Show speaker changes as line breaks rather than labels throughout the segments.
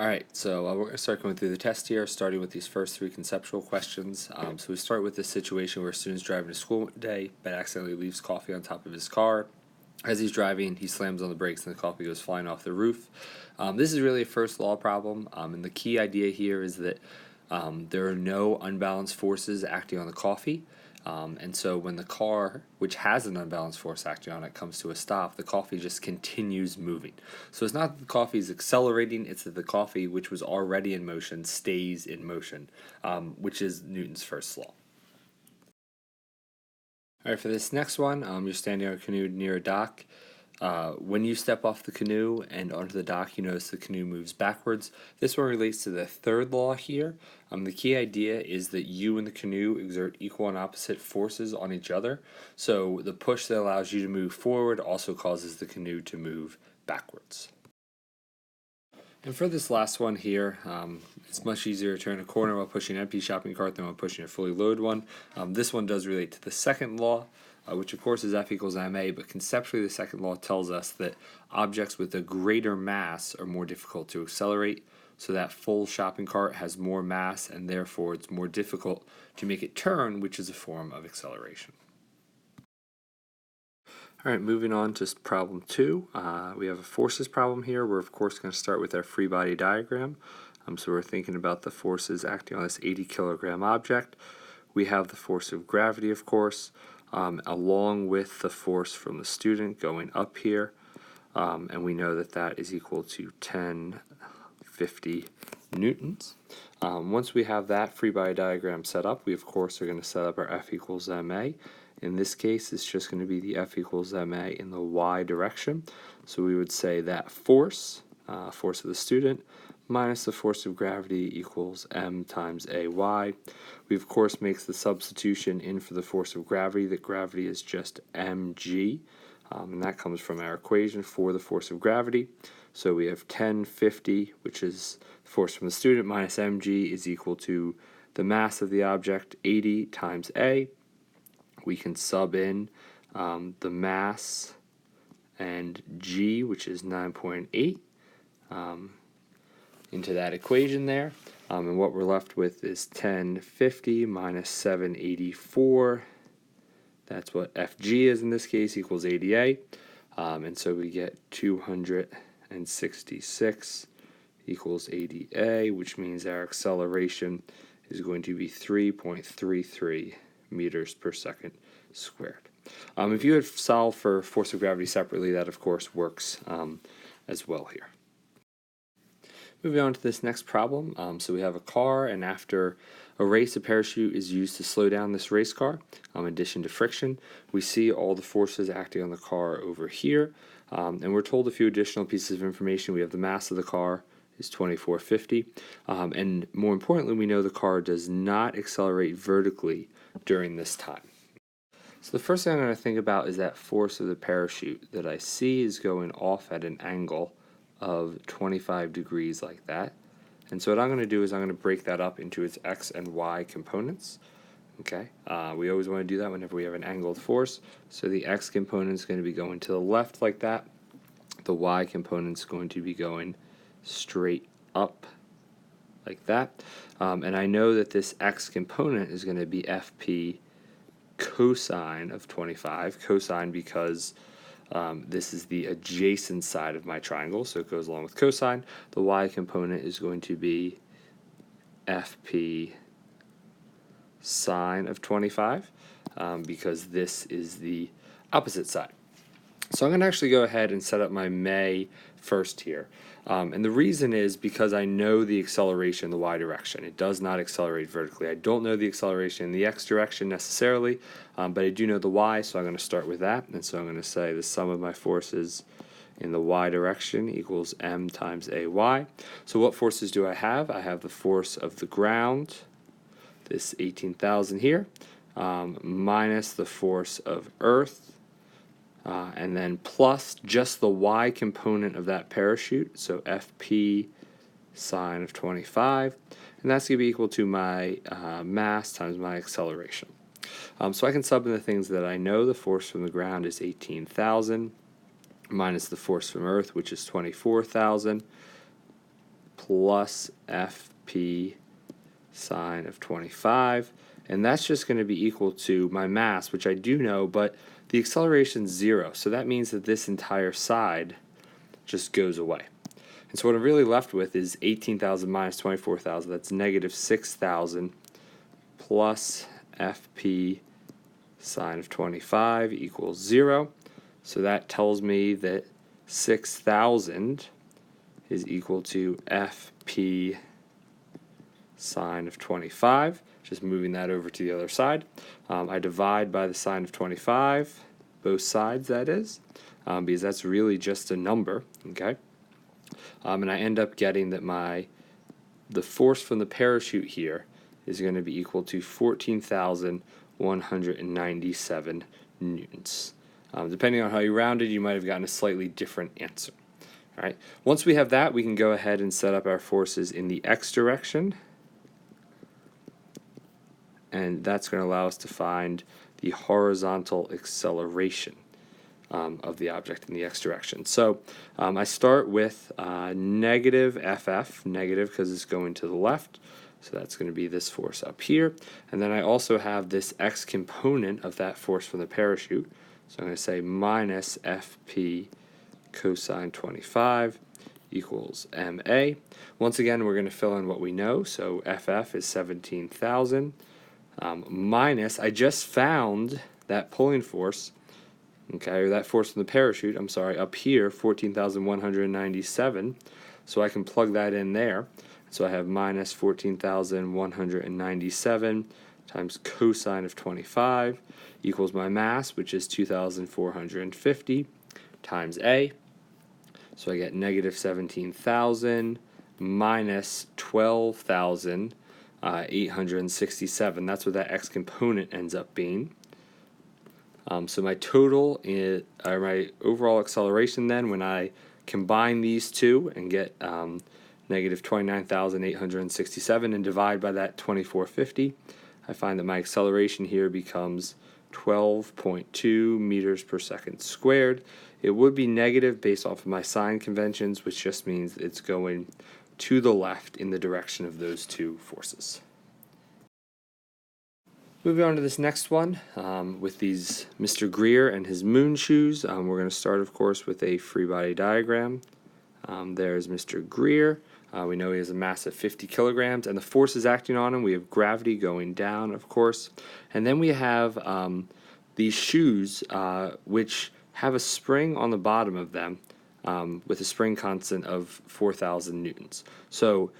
Alright, so we're going to start going through the test here, starting with these first three conceptual questions. So we start with this situation where a student's driving to school one day, but accidentally leaves coffee on top of his car. As he's driving, he slams on the brakes and the coffee goes flying off the roof. This is really a first law problem, and the key idea here is that there are no unbalanced forces acting on the coffee. And so when the car, which has an unbalanced force acting on it, comes to a stop, the coffee just continues moving. So it's not that the coffee is accelerating, it's that the coffee, which was already in motion, stays in motion, which is Newton's first law. All right, for this next one, you're standing on a canoe near a dock. When you step off the canoe and onto the dock, you notice the canoe moves backwards. This one relates to the third law here. The key idea is that you and the canoe exert equal and opposite forces on each other. So the push that allows you to move forward also causes the canoe to move backwards. And for this last one here, it's much easier to turn a corner while pushing an empty shopping cart than while pushing a fully loaded one. This one does relate to the second law, which of course is F equals ma, but conceptually the second law tells us that objects with a greater mass are more difficult to accelerate, so that full shopping cart has more mass and therefore it's more difficult to make it turn, which is a form of acceleration. All right, moving on to problem 2. We have a forces problem here. We're of course going to start with our free body diagram. So we're thinking about the forces acting on this 80 kilogram object. We have the force of gravity, of course, along with the force from the student going up here, and we know that that is equal to 1050 newtons. Once we have that free body diagram set up, we of course are going to set up our F equals ma. In this case, it's just going to be the F equals ma in the y direction. So we would say that force of the student, minus the force of gravity equals m times ay. We of course makes the substitution in for the force of gravity, that gravity is just mg, and that comes from our equation for the force of gravity. So we have 1050, which is the force from the student, minus mg is equal to the mass of the object, 80 times a. We can sub in the mass and g, which is 9.8, into that equation there, and what we're left with is 1050 minus 784. That's what Fg is in this case, equals 80a, and so we get 266 equals 80a, which means our acceleration is going to be 3.33 meters per second squared. If you had solved for force of gravity separately, that of course works as well here. Moving on to this next problem, so we have a car, and after a race, a parachute is used to slow down this race car. In addition to friction, we see all the forces acting on the car over here, and we're told a few additional pieces of information. We have the mass of the car is 2450, and more importantly, we know the car does not accelerate vertically during this time. So the first thing I'm going to think about is that force of the parachute that I see is going off at an angle of 25 degrees like that. And so what I'm going to do is I'm going to break that up into its x and y components. Okay, we always want to do that whenever we have an angled force. So the x component is going to be going to the left like that. The y component is going to be going straight up like that. And I know that this x component is going to be Fp cosine of 25, cosine because this is the adjacent side of my triangle, so it goes along with cosine. The y component is going to be Fp sine of 25 because this is the opposite side. So I'm going to actually go ahead and set up my may first here. And the reason is because I know the acceleration in the y direction. It does not accelerate vertically. I don't know the acceleration in the x direction necessarily, but I do know the y, so I'm going to start with that. And so I'm going to say the sum of my forces in the y direction equals m times ay. So what forces do I have? I have the force of the ground, this 18,000 here, minus the force of Earth, and then plus just the y component of that parachute, so Fp sine of 25, and that's going to be equal to my mass times my acceleration. So I can sub in the things that I know. The force from the ground is 18,000, minus the force from Earth, which is 24,000, plus FP sine of 25. And that's just going to be equal to my mass, which I do know, but the acceleration is 0. So that means that this entire side just goes away. And so what I'm really left with is 18,000 minus 24,000. That's negative 6,000 plus FP sine of 25 equals 0. So that tells me that 6,000 is equal to FP sine of 25. Just moving that over to the other side. I divide by the sine of 25, both sides that is, because that's really just a number, okay? And I end up getting that the force from the parachute here is going to be equal to 14,197 newtons. Depending on how you rounded, you might have gotten a slightly different answer. All right. Once we have that, we can go ahead and set up our forces in the x direction. And that's going to allow us to find the horizontal acceleration of the object in the x direction. So I start with negative FF, negative because it's going to the left. So that's going to be this force up here. And then I also have this x component of that force from the parachute. So I'm going to say minus FP cosine 25 equals MA. Once again, we're going to fill in what we know. So FF is 17,000 minus, I just found that pulling force, okay, or that force from the parachute, I'm sorry, up here, 14,197. So I can plug that in there. So I have minus 14,197 times cosine of 25 equals my mass, which is 2,450 times A. So I get negative 17,000 minus 12,867. That's what that x component ends up being. So my total, my overall acceleration then, when I combine these two and get negative 29,867 and divide by that 2450, I find that my acceleration here becomes 12.2 meters per second squared. It would be negative based off of my sign conventions, which just means it's going to the left in the direction of those two forces. Moving on to this next one, with these Mr. Greer and his moon shoes, we're going to start, of course, with a free body diagram. There's Mr. Greer. We know he has a mass of 50 kilograms, and the forces acting on him, we have gravity going down, of course. And then we have these shoes, which have a spring on the bottom of them with a spring constant of 4,000 newtons. So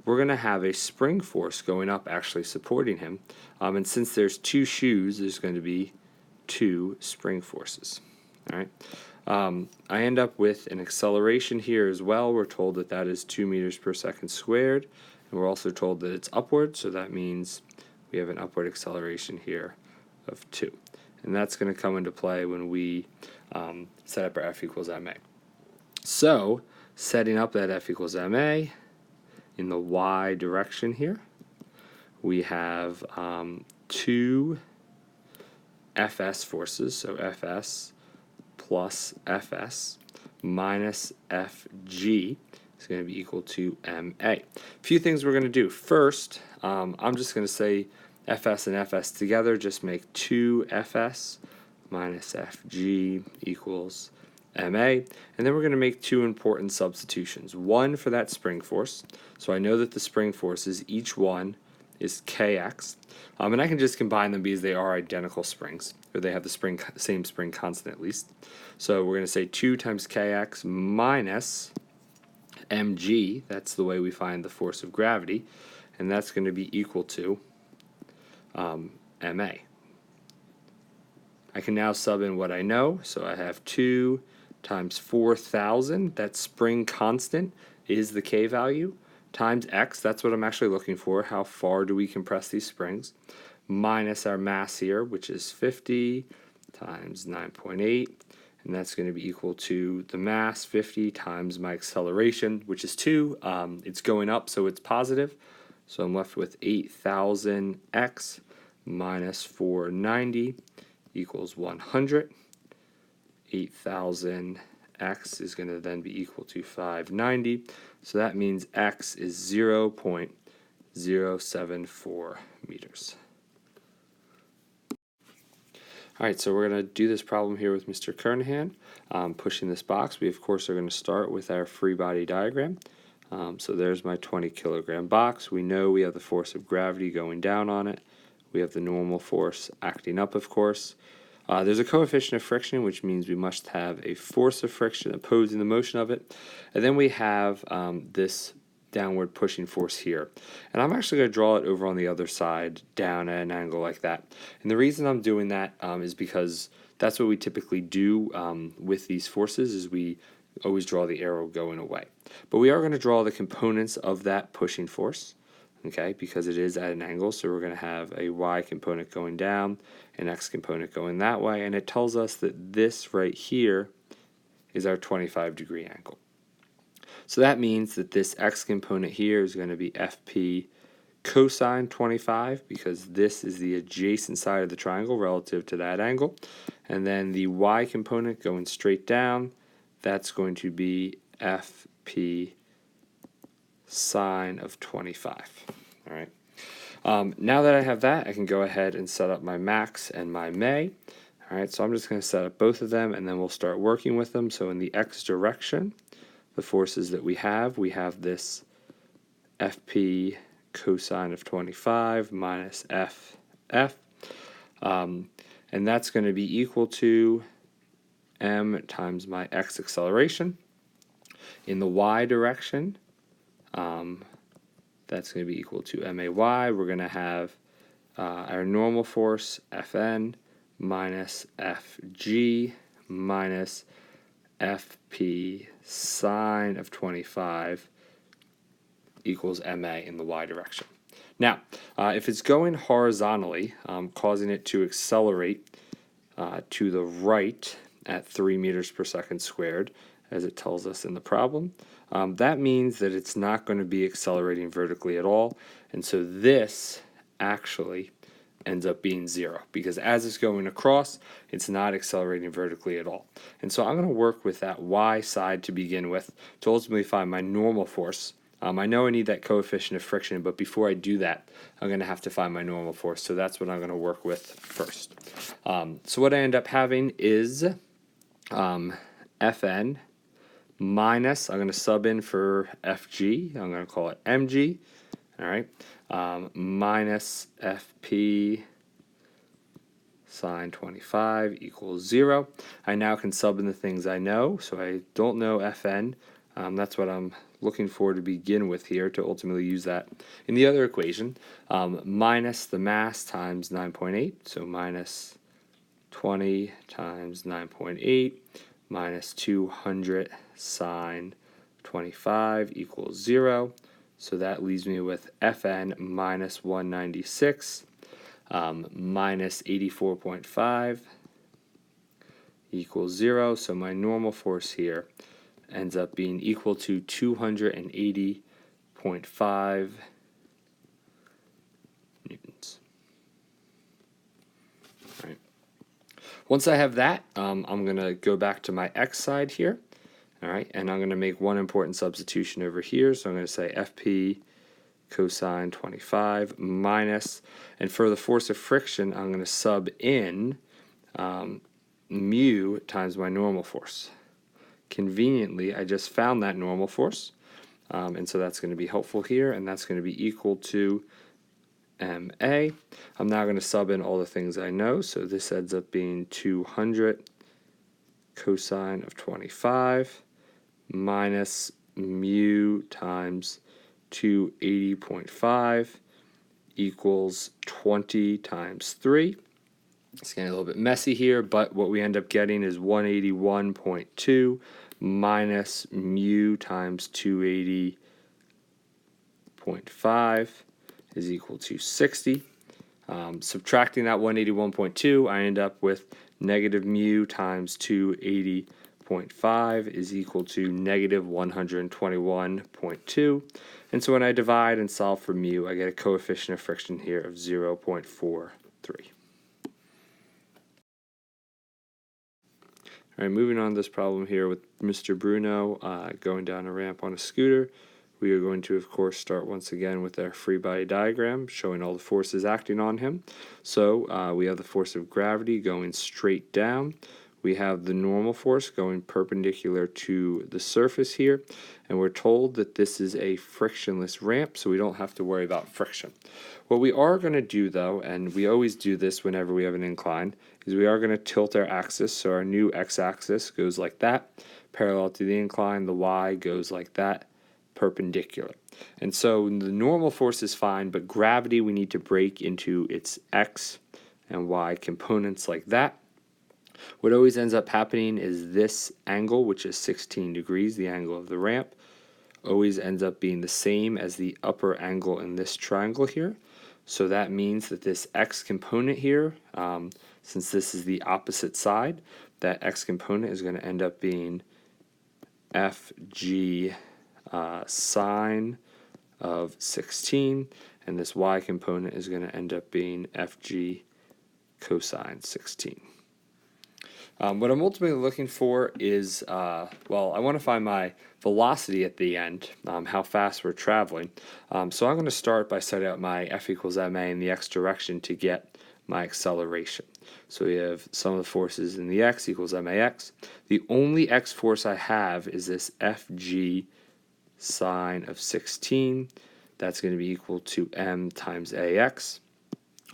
we're going to have a spring force going up actually supporting him. And since there's two shoes, there's going to be two spring forces. All right. I end up with an acceleration here as well. We're told that that is 2 meters per second squared. And we're also told that it's upward, so that means we have an upward acceleration here of 2. And that's going to come into play when we set up our F equals ma. So, setting up that F equals ma in the y direction here, we have two Fs forces, so Fs plus Fs minus Fg is going to be equal to ma. A few things we're going to do. First, I'm just going to say Fs and Fs together, just make 2 Fs minus Fg equals ma. And then we're going to make two important substitutions. One for that spring force. So I know that the spring forces, each one is kx. And I can just combine them because they are identical springs, or they have the same spring constant at least. So we're going to say 2 times kx minus mg, that's the way we find the force of gravity, and that's going to be equal to ma. I can now sub in what I know, so I have 2 times 4,000, that spring constant is the k value, times x, that's what I'm actually looking for, how far do we compress these springs, minus our mass here, which is 50 times 9.8, and that's going to be equal to the mass, 50 times my acceleration, which is 2. It's going up, so it's positive, so I'm left with 8,000x minus 490 equals 100. 8,000 x is going to then be equal to 590. So that means x is 0.074 meters. All right, so we're going to do this problem here with Mr. Kernaghan. Pushing this box, we of course are going to start with our free body diagram. So there's my 20 kilogram box. We know we have the force of gravity going down on it. We have the normal force acting up, of course. There's a coefficient of friction, which means we must have a force of friction opposing the motion of it. And then we have this downward pushing force here. And I'm actually going to draw it over on the other side down at an angle like that. And the reason I'm doing that is because that's what we typically do with these forces, is we always draw the arrow going away. But we are going to draw the components of that pushing force, okay, because it is at an angle. So we're going to have a y component going down, an x component going that way, and it tells us that this right here is our 25-degree angle. So that means that this x component here is going to be FP cosine 25, because this is the adjacent side of the triangle relative to that angle. And then the y component going straight down, that's going to be FP sine of 25. All right. Now that I have that, I can go ahead and set up my max and my may. All right, so I'm just going to set up both of them, and then we'll start working with them. So in the x direction, the forces that we have this FP cosine of 25 minus FF, and that's going to be equal to m times my x acceleration. In the y direction, that's going to be equal to may. We're going to have our normal force Fn minus Fg minus Fp sine of 25 equals ma in the y direction. Now, if it's going horizontally, causing it to accelerate to the right at 3 meters per second squared, as it tells us in the problem, that means that it's not going to be accelerating vertically at all. And so this actually ends up being 0, because as it's going across, it's not accelerating vertically at all. And so I'm going to work with that y side to begin with to ultimately find my normal force. I know I need that coefficient of friction, but before I do that, I'm going to have to find my normal force. So that's what I'm going to work with first. So what I end up having is Fn minus, I'm going to sub in for Fg, I'm going to call it Mg, all right, minus Fp sine 25 equals 0. I now can sub in the things I know, so I don't know Fn. That's what I'm looking for to begin with here to ultimately use that in the other equation, minus the mass times 9.8, so minus 20 times 9.8 minus 200 sine 25 equals 0. So that leaves me with Fn minus 196 minus 84.5 equals 0. So my normal force here ends up being equal to 280.5 newtons. All right. Once I have that, I'm going to go back to my x side here. All right, and I'm going to make one important substitution over here. So I'm going to say Fp cosine 25 minus, and for the force of friction, I'm going to sub in mu times my normal force. Conveniently, I just found that normal force, and so that's going to be helpful here, and that's going to be equal to ma. I'm now going to sub in all the things I know, so this ends up being 200 cosine of 25 minus mu times 280.5 equals 20 times 3. It's getting a little bit messy here, but what we end up getting is 181.2 minus mu times 280.5 is equal to 60. Subtracting that 181.2, I end up with negative mu times 280.5 is equal to negative 121.2. And so when I divide and solve for mu, I get a coefficient of friction here of 0.43. All right, moving on to this problem here with Mr. Bruno going down a ramp on a scooter. We are going to, of course, start once again with our free body diagram showing all the forces acting on him. So we have the force of gravity going straight down. We have the normal force going perpendicular to the surface here, and we're told that this is a frictionless ramp, so we don't have to worry about friction. What we are going to do, though, and we always do this whenever we have an incline, is we are going to tilt our axis, so our new x-axis goes like that, parallel to the incline. The y goes like that, perpendicular. And so the normal force is fine, but gravity we need to break into its x and y components like that. What always ends up happening is this angle, which is 16 degrees, the angle of the ramp, always ends up being the same as the upper angle in this triangle here. So that means that this x component here, since this is the opposite side, that x component is going to end up being FG sine of 16, and this y component is going to end up being FG cosine 16. What I'm ultimately looking for is, well, I want to find my velocity at the end, how fast we're traveling. So I'm going to start by setting out my F equals ma in the x direction to get my acceleration. So we have sum of the forces in the x equals max. The only x force I have is this Fg sine of 16. That's going to be equal to m times ax.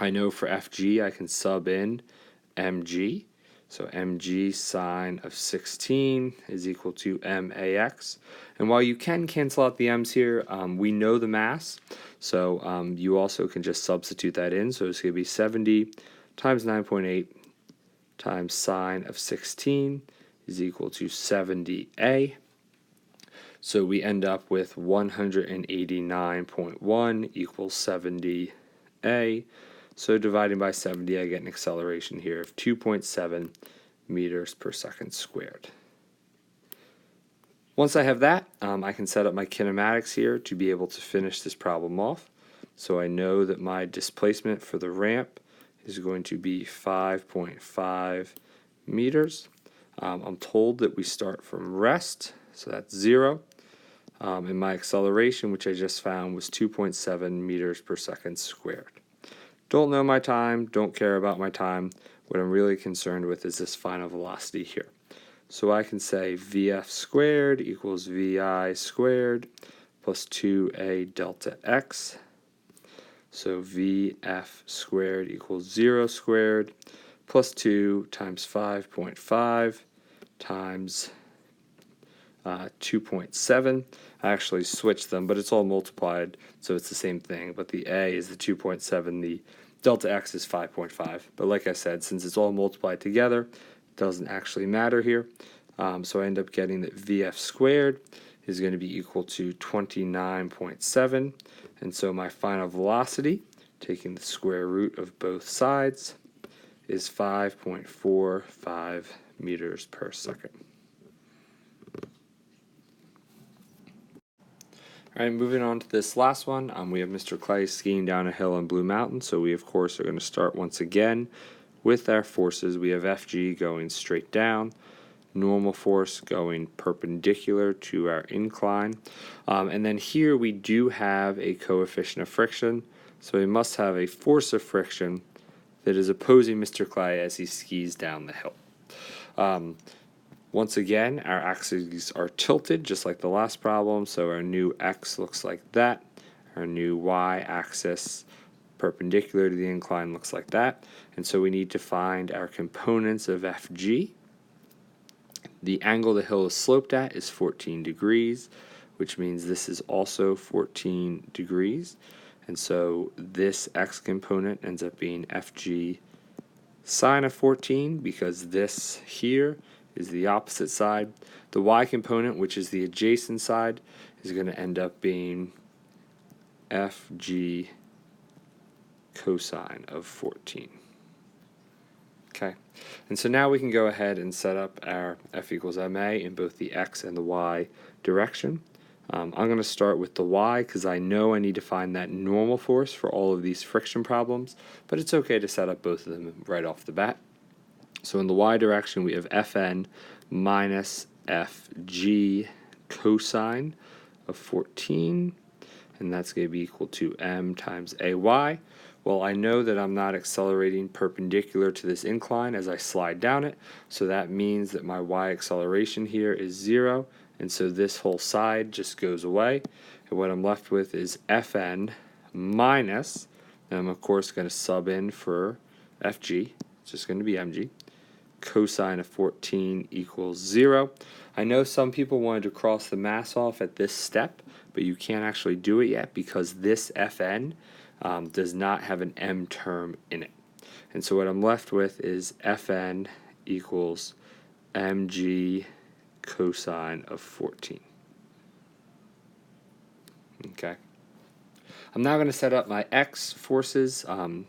I know for Fg I can sub in mg. So mg sine of 16 is equal to max. And while you can cancel out the m's here, we know the mass. So you also can just substitute that in. So it's going to be 70 times 9.8 times sine of 16 is equal to 70a. So we end up with 189.1 equals 70a. So dividing by 70, I get an acceleration here of 2.7 meters per second squared. Once I have that, I can set up my kinematics here to be able to finish this problem off. So I know that my displacement for the ramp is going to be 5.5 meters. I'm told that we start from rest, so that's 0. And my acceleration, which I just found, was 2.7 meters per second squared. Don't know my time, don't care about my time. What I'm really concerned with is this final velocity here. So I can say Vf squared equals Vi squared plus 2a delta x. So Vf squared equals 0 squared plus 2 times 5.5 times 2.7. I actually switched them, but it's all multiplied, so it's the same thing. But the a is the 2.7, the delta x is 5.5. But like I said, since it's all multiplied together, it doesn't actually matter here. So I end up getting that Vf squared is going to be equal to 29.7. And so my final velocity, taking the square root of both sides, is 5.45 meters per second. All right, moving on to this last one, we have Mr. Clay skiing down a hill on Blue Mountain. So we, of course, are going to start once again with our forces. We have Fg going straight down, normal force going perpendicular to our incline. And then here we do have a coefficient of friction. So we must have a force of friction that is opposing Mr. Clay as he skis down the hill. Once again, our axes are tilted just like the last problem, so our new x looks like that. Our new y-axis perpendicular to the incline looks like that. And so we need to find our components of Fg. The angle the hill is sloped at is 14 degrees, which means this is also 14 degrees. And so this x component ends up being Fg sine of 14, because this here is the opposite side. The y component, which is the adjacent side, is going to end up being Fg cosine of 14. Okay, and so now we can go ahead and set up our F equals ma in both the x and the y direction. I'm going to start with the y because I know I need to find that normal force for all of these friction problems, but it's okay to set up both of them right off the bat. So in the y direction, we have Fn minus Fg cosine of 14, and that's going to be equal to m times ay. Well, I know that I'm not accelerating perpendicular to this incline as I slide down it, so that means that my y acceleration here is 0, and so this whole side just goes away, and what I'm left with is Fn minus, and I'm of course going to sub in for Fg, it's just going to be mg, cosine of 14 equals 0. I know some people wanted to cross the mass off at this step, but you can't actually do it yet because this Fn does not have an m term in it. And so what I'm left with is Fn equals mg cosine of 14. Okay. I'm now going to set up my x forces, and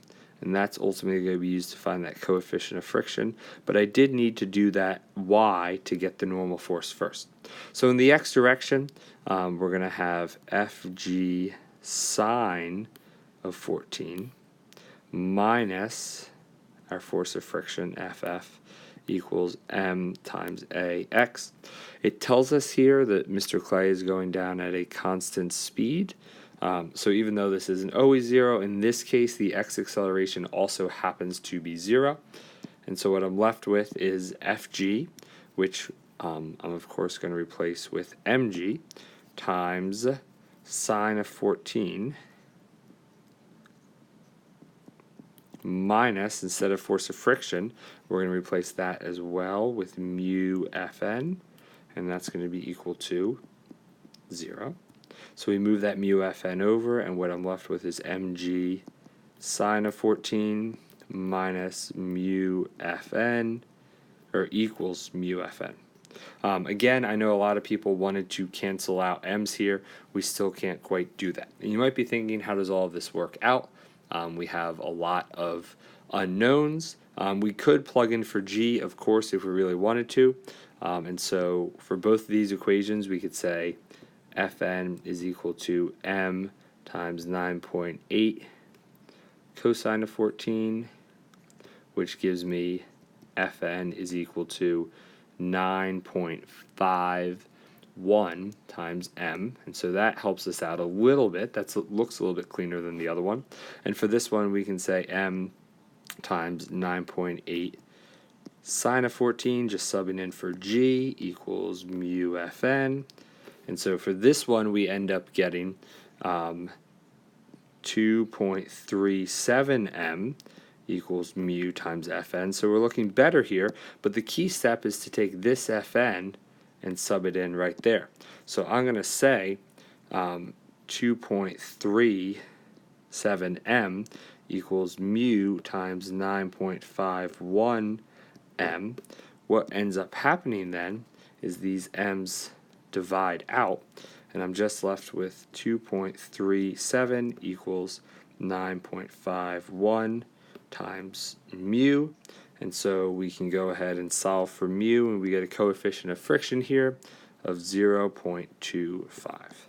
that's ultimately going to be used to find that coefficient of friction, but I did need to do that y to get the normal force first. So in the x direction, we're going to have Fg sine of 14 minus our force of friction, Ff, equals m times ax. It tells us here that Mr. Clay is going down at a constant speed. So even though this isn't always 0, in this case the x acceleration also happens to be 0. And so what I'm left with is Fg, which I'm of course going to replace with mg times sine of 14 minus, instead of force of friction, we're going to replace that as well with mu Fn, and that's going to be equal to 0. So we move that mu Fn over, and what I'm left with is mg sine of 14 minus mu Fn, or equals mu Fn. Again, I know a lot of people wanted to cancel out m's here. We still can't quite do that. And you might be thinking, how does all of this work out? We have a lot of unknowns. We could plug in for g, of course, if we really wanted to. And so for both of these equations, we could say Fn is equal to m times 9.8 cosine of 14, which gives me Fn is equal to 9.51 times m, and so that helps us out a little bit. That looks a little bit cleaner than the other one. And for this one, we can say m times 9.8 sine of 14, just subbing in for g, equals mu Fn. And so for this one, we end up getting 2.37 m equals mu times Fn. So we're looking better here, but the key step is to take this Fn and sub it in right there. So I'm going to say 2.37 m equals mu times 9.51 m. What ends up happening then is these m's divide out, and I'm just left with 2.37 equals 9.51 times mu, and so we can go ahead and solve for mu, and we get a coefficient of friction here of 0.25.